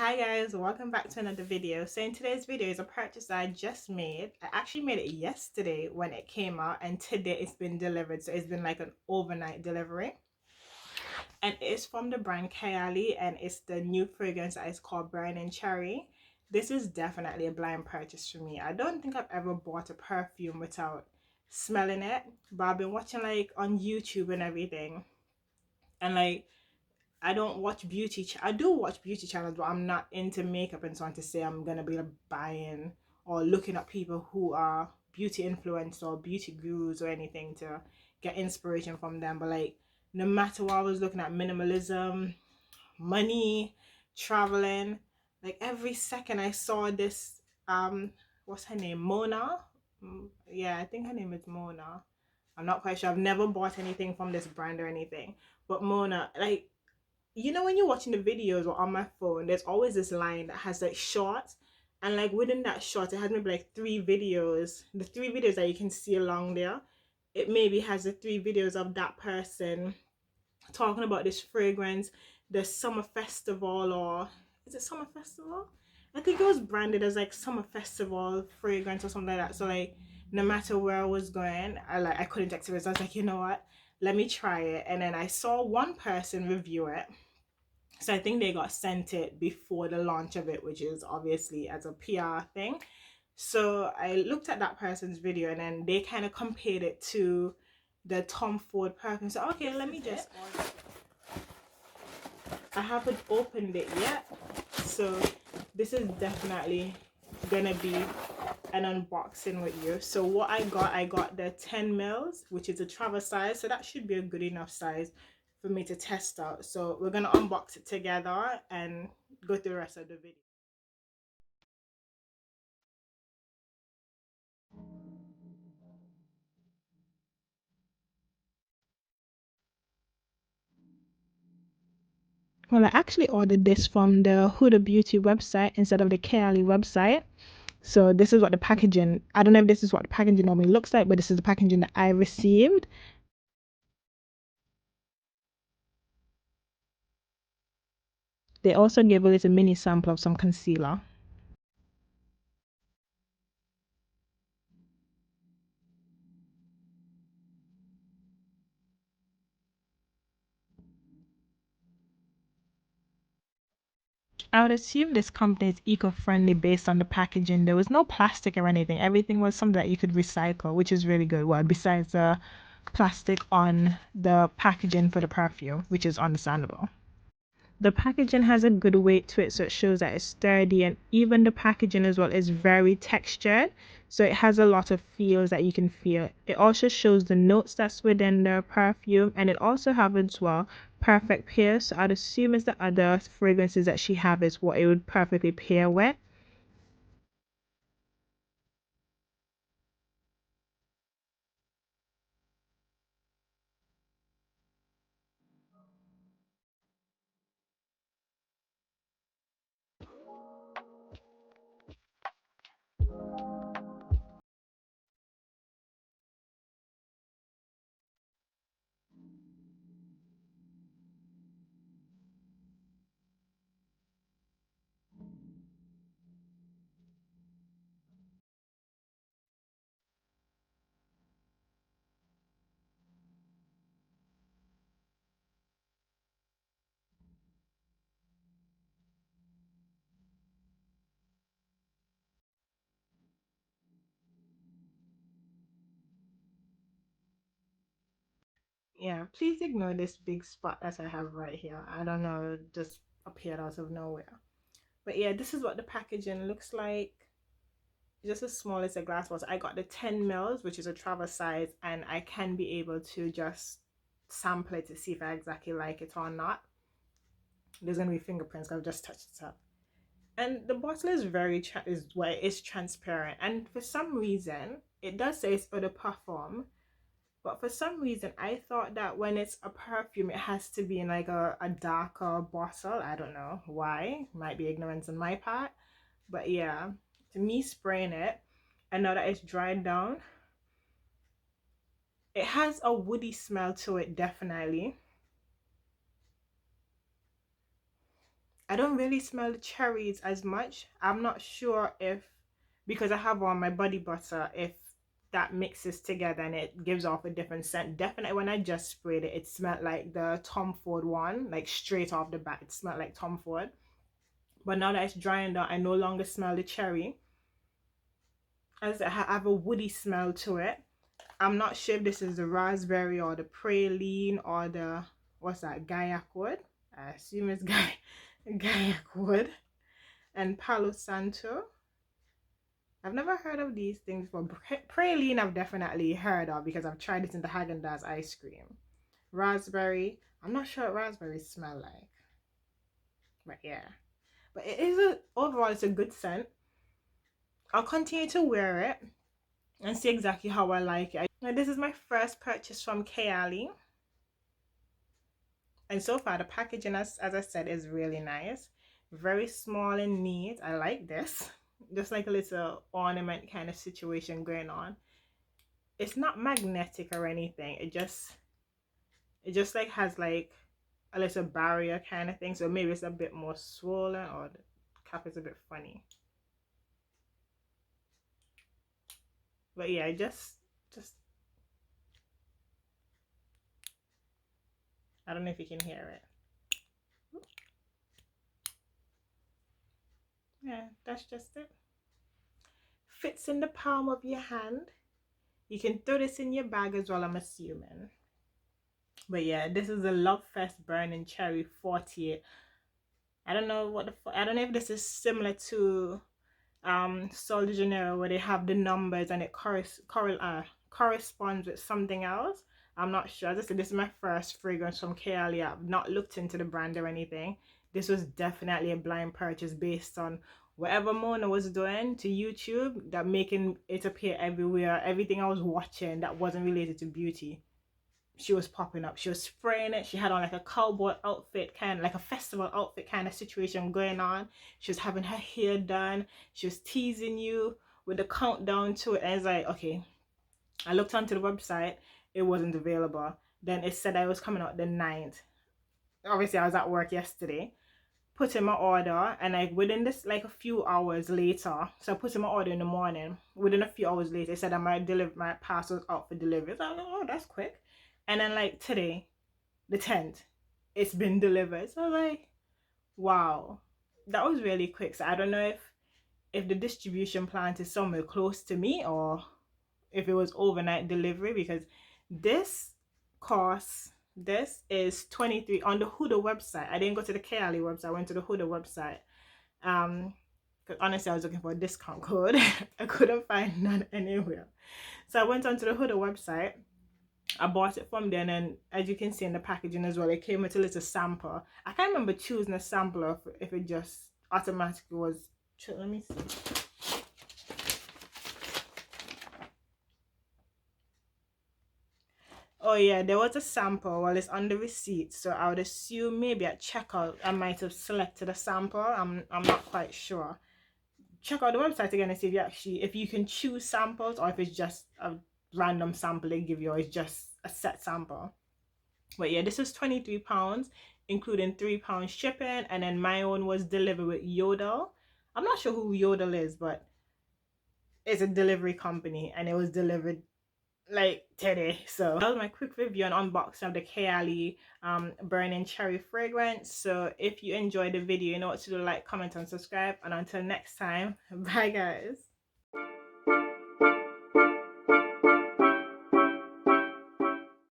Hi guys, welcome back to another video. So in today's video is a purchase I just made. I actually made it yesterday when it came out, and today it's been delivered. So it's been like an overnight delivery, and it's from the brand KAYALI, and it's the new fragrance that is called Burning Cherry. This is definitely a blind purchase for me. I don't think I've ever bought a perfume without smelling it, but I've been watching like on YouTube and everything, and like I don't watch I do watch beauty channels, but I'm not into makeup and so on to say I'm gonna be buying or looking at people who are beauty influencers or beauty gurus or anything to get inspiration from them. But like, no matter what, I was looking at minimalism, money, traveling. Like every second I saw this what's her name? Mona? Yeah, I think her name is Mona. I'm not quite sure. I've never bought anything from this brand or anything. But Mona, like, you know, when you're watching the videos or on my phone, there's always this line that has like shorts, and like within that short it has maybe like three videos. The three videos that you can see along there, it maybe has the three videos of that person talking about this fragrance, the summer festival, or is it summer festival? I think it was branded as like summer festival fragrance or something like that. So like, no matter where I was going, I couldn't accept it. I was like, you know what, let me try it. And then I saw one person review it, so I think they got sent it before the launch of it, which is obviously as a PR thing. So I looked at that person's video, and then they kind of compared it to the Tom Ford perfume. So okay, let me just order. I haven't opened it yet, so this is definitely gonna be an unboxing with you. So what I got the 10 mils, which is a travel size, so that should be a good enough size for me to test out. So we're gonna unbox it together and go through the rest of the video. Well, I actually ordered this from the Huda Beauty website instead of the KAYALI website. So this is what the packaging, I don't know if this is what the packaging normally looks like, but this is the packaging that I received. They also gave us a mini sample of some concealer. I would assume this company is eco-friendly based on the packaging. There was no plastic or anything. Everything was something that you could recycle, which is really good. Well, besides the plastic on the packaging for the perfume, which is understandable. The packaging has a good weight to it, so it shows that it's sturdy, and even the packaging as well is very textured, so it has a lot of feels that you can feel. It also shows the notes that's within the perfume, and it also has as well perfect pair. So I'd assume it's the other fragrances that she have is what it would perfectly pair with. Yeah, please ignore this big spot that I have right here. I don't know, it just appeared out of nowhere. But yeah, this is what the packaging looks like. Just as small as a glass bottle. I got the 10 mils, which is a travel size, and I can be able to just sample it to see if I exactly like it or not. There's gonna be fingerprints. I've just touched it up, and the bottle is it's transparent, and for some reason it does say it's eau de parfum, but for some reason I thought that when it's a perfume it has to be in like a darker bottle. I don't know why, might be ignorance on my part, but yeah, to me spraying it, and now that it's dried down, it has a woody smell to it, definitely. I don't really smell the cherries as much. I'm not sure if, because I have on my body butter, if that mixes together and it gives off a different scent. Definitely when I just sprayed it, it smelled like the Tom Ford one, like straight off the bat. It smelled like Tom Ford. But now that it's drying down, I no longer smell the cherry. As I have a woody smell to it. I'm not sure if this is the raspberry or the praline or the, what's that, Gaiac wood. I assume it's Gaiac wood. And Palo Santo. I've never heard of these things, but praline I've definitely heard of because I've tried it in the Haagen-Dazs ice cream. Raspberry, I'm not sure what raspberries smell like. But yeah. But it is overall it's a good scent. I'll continue to wear it and see exactly how I like it. Now, this is my first purchase from KAYALI. And so far the packaging, as I said, is really nice. Very small and neat. I like this. Just like a little ornament kind of situation going on. It's not magnetic or anything. It just like has like a little barrier kind of thing. So maybe it's a bit more swollen or the cap is a bit funny. But yeah, just I don't know if you can hear it. Yeah, that's just it. Fits in the palm of your hand. You can throw this in your bag as well, I'm assuming. But yeah, this is a Lovefest Burning Cherry 48. I don't know I don't know if this is similar to Sol de Janeiro, where they have the numbers and it corresponds with something else. I'm not sure. As I said, this is my first fragrance from KAYALI. I've not looked into the brand or anything. This was definitely a blind purchase based on whatever Mona was doing to YouTube, that making it appear everywhere. Everything I was watching that wasn't related to beauty, she was popping up. She was spraying it. She had on like a cowboy outfit, kind of like a festival outfit kind of situation going on. She was having her hair done. She was teasing you with the countdown to it. And it's like, okay, I looked onto the website. It wasn't available. Then it said I was coming out the 9th. Obviously, I was at work yesterday. Put in my order, and like within this, like a few hours later, so I put in my order in the morning. Within a few hours later, it said that my parcel's out for delivery. So I was like, oh, that's quick. And then like today, the 10th, it's been delivered. So I was like, wow, that was really quick. So I don't know if the distribution plant is somewhere close to me or if it was overnight delivery, because this is 23 on the Huda website. I didn't go to the KAYALI website. I went to the Huda website. Because honestly, I was looking for a discount code. I couldn't find none anywhere. So I went onto the Huda website. I bought it from there, and then as you can see in the packaging as well, it came with a little sample. I can't remember choosing a sample if it just automatically was. Let me see. Oh yeah, there was a sample. Well, it's on the receipt, so I would assume maybe at checkout I might have selected a sample. I'm not quite sure. Check out the website again and see if you can choose samples or if it's just a random sample they give you, or it's just a set sample. But yeah, this was £23, including £3 shipping, and then my own was delivered with Yodel. I'm not sure who Yodel is, but it's a delivery company, and it was delivered like today. So that was my quick review and unboxing of the KAYALI Burning Cherry fragrance. So if you enjoyed the video, you know what to do: like, comment, and subscribe. And until next time, bye guys.